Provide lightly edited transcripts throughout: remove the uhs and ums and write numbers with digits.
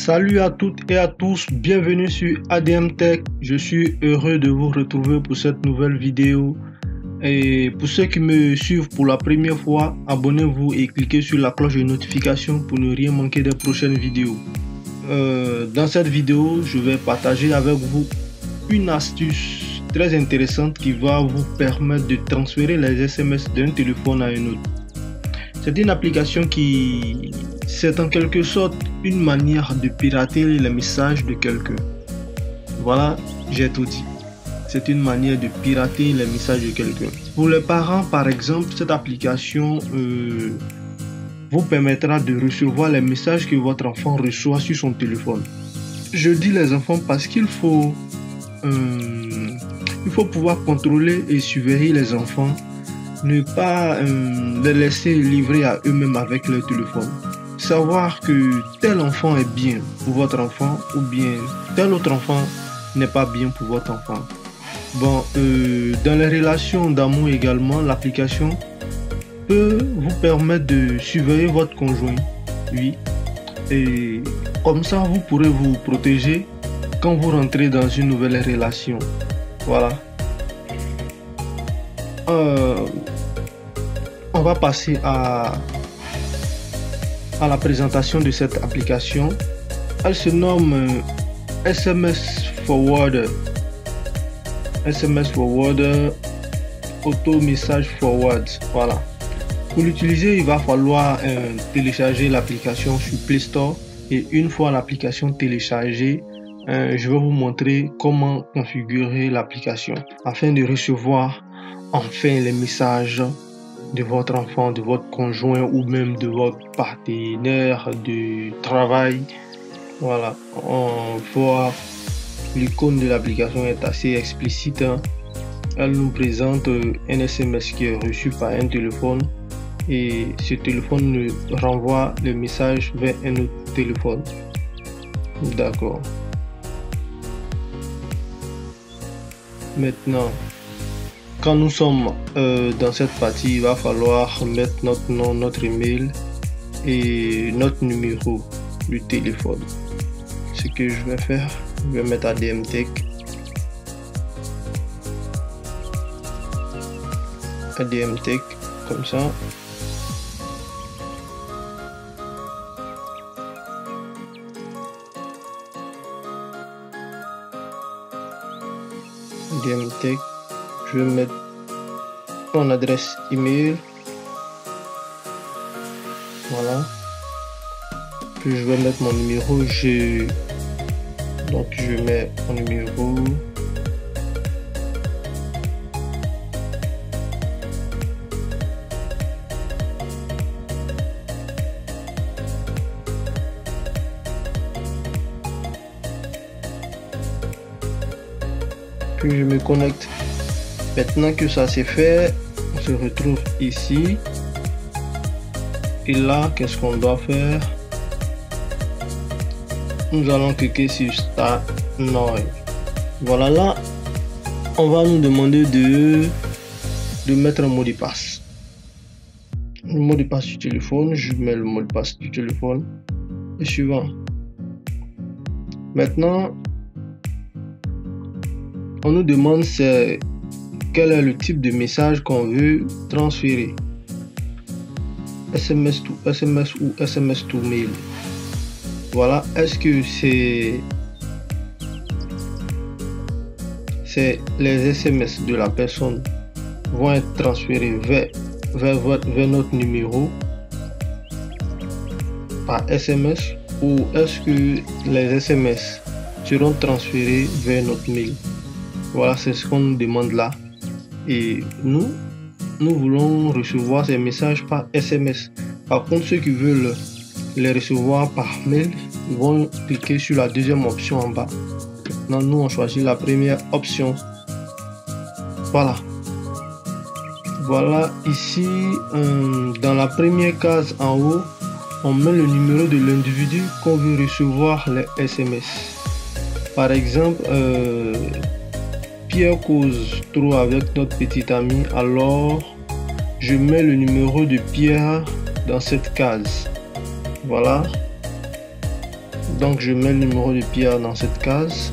Salut à toutes et à tous, bienvenue sur ADM Tech. Je suis heureux de vous retrouver pour cette nouvelle vidéo. Et pour ceux qui me suivent pour la première fois, abonnez-vous et cliquez sur la cloche de notification pour ne rien manquer des prochaines vidéos. Dans cette vidéo, je vais partager avec vous une astuce très intéressante qui va vous permettre de transférer les SMS d'un téléphone à un autre. C'est une application c'est en quelque sorte une manière de pirater les messages de quelqu'un. Voilà, j'ai tout dit. C'est une manière de pirater les messages de quelqu'un. Pour les parents, par exemple, cette application vous permettra de recevoir les messages que votre enfant reçoit sur son téléphone. Je dis les enfants parce qu'il faut pouvoir contrôler et surveiller les enfants. Ne pas les laisser livrer à eux-mêmes avec leur téléphone. Savoir que tel enfant est bien pour votre enfant ou bien tel autre enfant n'est pas bien pour votre enfant. Bon, dans les relations d'amour également, l'application peut vous permettre de surveiller votre conjoint. Oui. Et comme ça, vous pourrez vous protéger quand vous rentrez dans une nouvelle relation. Voilà. On va passer à la présentation de cette application. Elle se nomme SMS Forwarder. SMS Forwarder, Auto Message Forward. Voilà. Pour l'utiliser, il va falloir télécharger l'application sur Play Store. Et une fois l'application téléchargée, je vais vous montrer comment configurer l'application afin de recevoir enfin les messages de votre enfant, de votre conjoint ou même de votre partenaire de travail. Voilà, on voit l'icône de l'application est assez explicite. Elle nous présente un SMS qui est reçu par un téléphone et ce téléphone nous renvoie le message vers un autre téléphone. D'accord. Maintenant, quand nous sommes dans cette partie, il va falloir mettre notre nom, notre email et notre numéro du téléphone. Ce que je vais faire, je vais mettre ADM Tech. ADM Tech, comme ça. ADM Tech. Je vais mettre mon adresse email. Voilà. Puis je vais mettre mon numéro. Donc je mets mon numéro. Puis je me connecte. Maintenant que ça c'est fait, on se retrouve ici. Et là, qu'est-ce qu'on doit faire? Nous allons cliquer sur Start Now. Voilà, là, on va nous demander de mettre un mot de passe. Le mot de passe du téléphone, je mets le mot de passe du téléphone. Et suivant. Maintenant, on nous demande quel est le type de message qu'on veut transférer. SMS to SMS ou SMS to mail. Voilà, est-ce que c'est les SMS de la personne vont être transférés vers notre numéro par SMS ou est-ce que les SMS seront transférés vers notre mail? Voilà, c'est ce qu'on nous demande là. Et nous voulons recevoir ces messages par SMS. Par contre, ceux qui veulent les recevoir par mail, ils vont cliquer sur la deuxième option en bas. Maintenant, nous on choisit la première option. Voilà. Voilà, ici, dans la première case en haut, on met le numéro de l'individu qu'on veut recevoir les SMS. Par exemple, Pierre cause trop avec notre petit ami, alors je mets le numéro de Pierre dans cette case. Voilà. Donc je mets le numéro de Pierre dans cette case.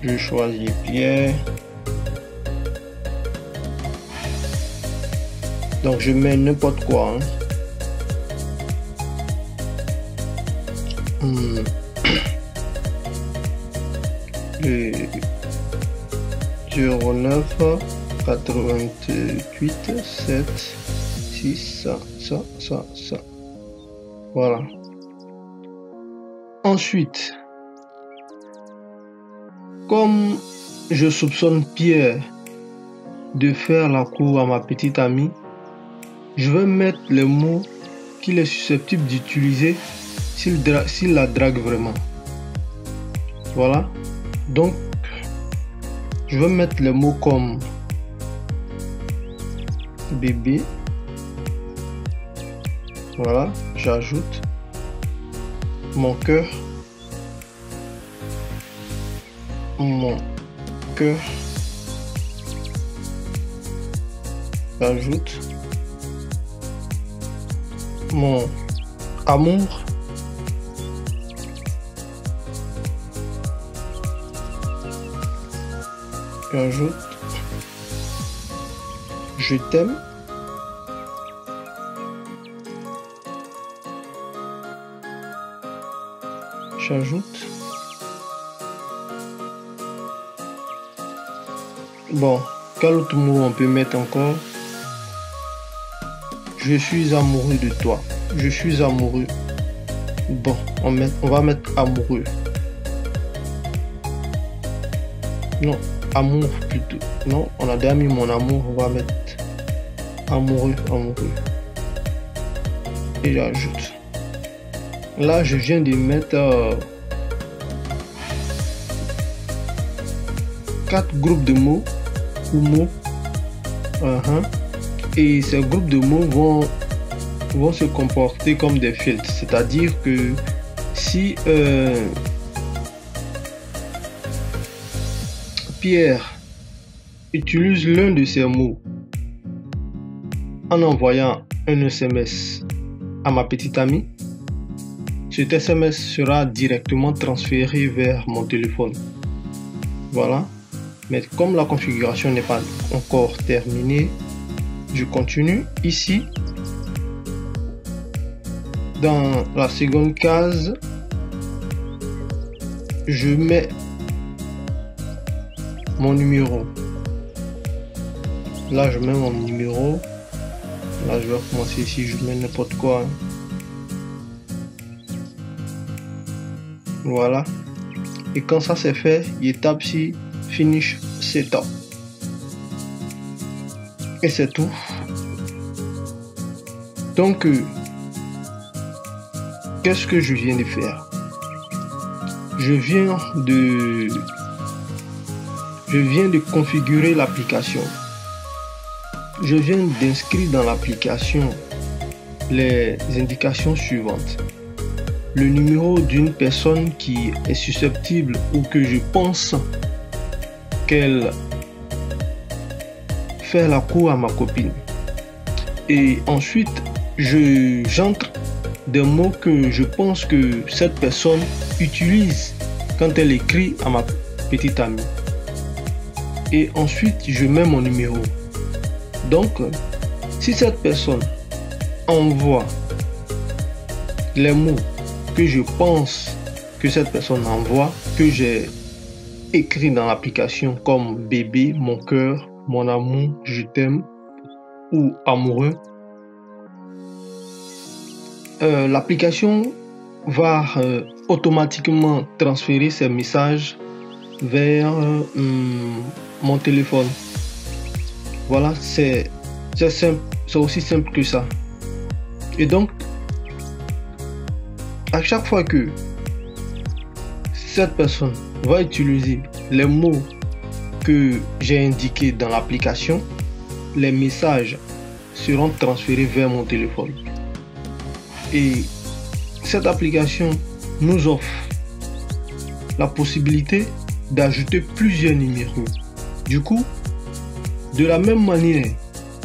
Je choisis Pierre. Donc je mets n'importe quoi. Le 09 88 7 6 ça. Voilà. Ensuite, comme je soupçonne Pierre de faire la cour à ma petite amie, je vais mettre les mots qu'il est susceptible d'utiliser s'il la drague vraiment. Voilà. Donc, je vais mettre les mots comme bébé. Voilà, j'ajoute mon cœur. Mon cœur. J'ajoute mon amour. J'ajoute je t'aime. J'ajoute bon, quel autre mot on peut mettre encore? Je suis amoureux de toi. Je suis amoureux. Bon, on va mettre amoureux. Non, amour plutôt. Non, on a déjà mis mon amour, on va mettre amoureux, amoureux. Et j'ajoute. Là, je viens de mettre 4 groupes de mots ou mots. Et ces groupes de mots vont se comporter comme des filtres. C'est-à-dire que si Pierre utilise l'un de ces mots en envoyant un SMS à ma petite amie, cet SMS sera directement transféré vers mon téléphone. Voilà. Mais comme la configuration n'est pas encore terminée, je continue. Ici, dans la seconde case, je mets mon numéro. Là, je mets mon numéro. Là, je vais commencer ici, je mets n'importe quoi. Voilà. Et quand ça c'est fait, il tape ici Finish Setup. Et c'est tout. Donc, qu'est-ce que je viens de faire? Je viens de configurer l'application. Je viens d'inscrire dans l'application les indications suivantes. Le numéro d'une personne qui est susceptible ou que je pense qu'elle fait la cour à ma copine. Et ensuite, j'entre des mots que je pense que cette personne utilise quand elle écrit à ma petite amie. Et ensuite, je mets mon numéro. Donc, si cette personne envoie les mots que je pense que cette personne envoie, que j'ai écrit dans l'application comme bébé, mon cœur, mon amour, je t'aime ou amoureux, l'application va automatiquement transférer ces messages vers mon téléphone. Voilà, c'est simple, c'est aussi simple que ça. Et donc, à chaque fois que cette personne va utiliser les mots que j'ai indiqués dans l'application, les messages seront transférés vers mon téléphone. Et cette application nous offre la possibilité d'ajouter plusieurs numéros. Du coup, de la même manière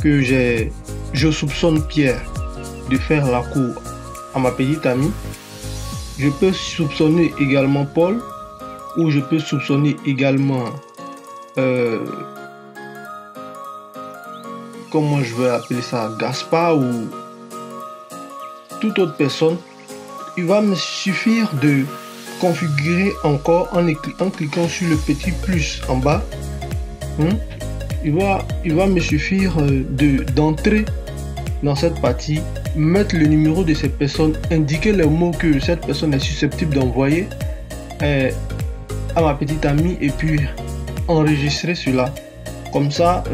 que je soupçonne Pierre de faire la cour à ma petite amie, Je peux soupçonner également Paul, ou je peux soupçonner également comment je vais appeler ça, Gaspard, ou toute autre personne. Il va me suffire de configurer encore en cliquant sur le petit plus en bas. Il va me suffire d'entrer dans cette partie, mettre le numéro de cette personne, indiquer les mots que cette personne est susceptible d'envoyer à ma petite amie, et puis enregistrer cela. Comme ça,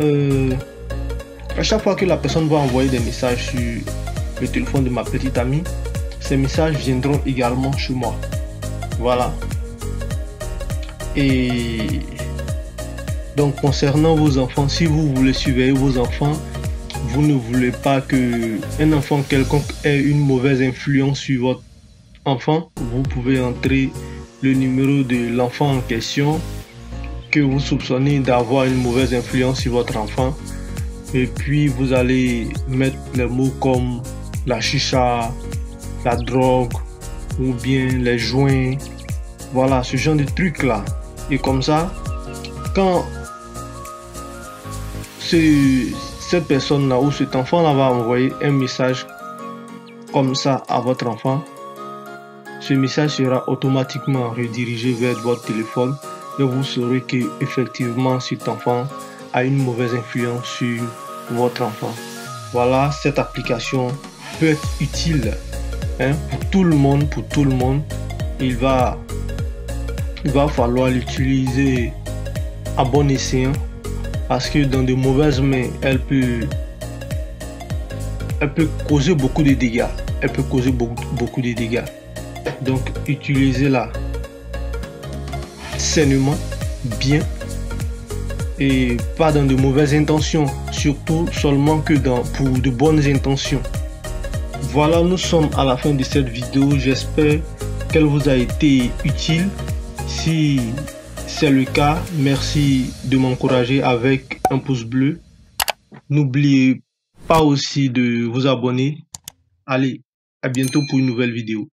à chaque fois que la personne va envoyer des messages sur le téléphone de ma petite amie, ces messages viendront également chez moi. Voilà. Et donc, concernant vos enfants, si vous voulez surveiller vos enfants, vous ne voulez pas que un enfant quelconque ait une mauvaise influence sur votre enfant, vous pouvez entrer le numéro de l'enfant en question que vous soupçonnez d'avoir une mauvaise influence sur votre enfant, et puis vous allez mettre les mots comme la chicha, la drogue, ou bien les joints, voilà, ce genre de trucs là. Et comme ça, quand cette personne là ou cet enfant là va envoyer un message comme ça à votre enfant, ce message sera automatiquement redirigé vers votre téléphone, et vous saurez que effectivement cet enfant a une mauvaise influence sur votre enfant. Voilà, cette application peut être utile pour tout le monde. Il va falloir l'utiliser à bon escient, parce que dans de mauvaises mains, elle peut causer beaucoup de dégâts. Beaucoup de dégâts. Donc, utilisez-la sainement, bien, et pas dans de mauvaises intentions, surtout seulement que pour de bonnes intentions. Voilà, nous sommes à la fin de cette vidéo. J'espère qu'elle vous a été utile. Si c'est le cas, merci de m'encourager avec un pouce bleu. N'oubliez pas aussi de vous abonner. Allez, à bientôt pour une nouvelle vidéo.